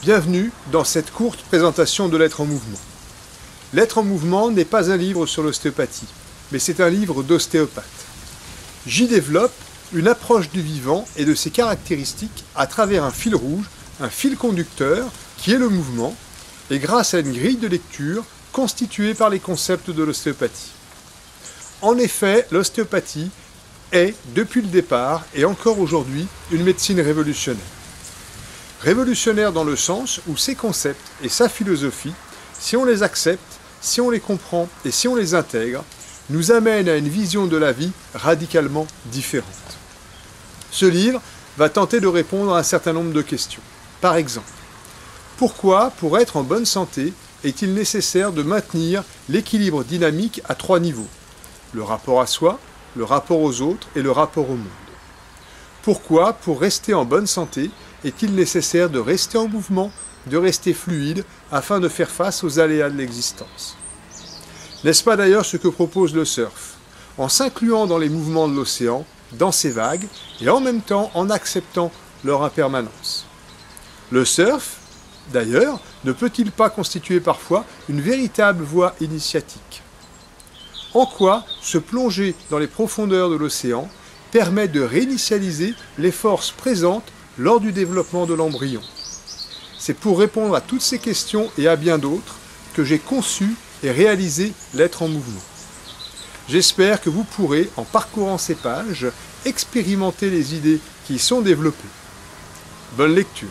Bienvenue dans cette courte présentation de L'être en mouvement. L'être en mouvement n'est pas un livre sur l'ostéopathie, mais c'est un livre d'ostéopathe. J'y développe une approche du vivant et de ses caractéristiques à travers un fil rouge, un fil conducteur qui est le mouvement, et grâce à une grille de lecture constituée par les concepts de l'ostéopathie. En effet, l'ostéopathie est, depuis le départ et encore aujourd'hui, une médecine révolutionnaire. Révolutionnaire dans le sens où ses concepts et sa philosophie, si on les accepte, si on les comprend et si on les intègre, nous amènent à une vision de la vie radicalement différente. Ce livre va tenter de répondre à un certain nombre de questions. Par exemple, pourquoi, pour être en bonne santé, est-il nécessaire de maintenir l'équilibre dynamique à 3 niveaux? Le rapport à soi, le rapport aux autres et le rapport au monde. Pourquoi, pour rester en bonne santé, est-il nécessaire de rester en mouvement, de rester fluide, afin de faire face aux aléas de l'existence? N'est-ce pas d'ailleurs ce que propose le surf, en s'incluant dans les mouvements de l'océan, dans ses vagues, et en même temps en acceptant leur impermanence? Le surf, d'ailleurs, ne peut-il pas constituer parfois une véritable voie initiatique? En quoi se plonger dans les profondeurs de l'océan permet de réinitialiser les forces présentes lors du développement de l'embryon? C'est pour répondre à toutes ces questions et à bien d'autres que j'ai conçu et réalisé l'être en mouvement. J'espère que vous pourrez, en parcourant ces pages, expérimenter les idées qui y sont développées. Bonne lecture!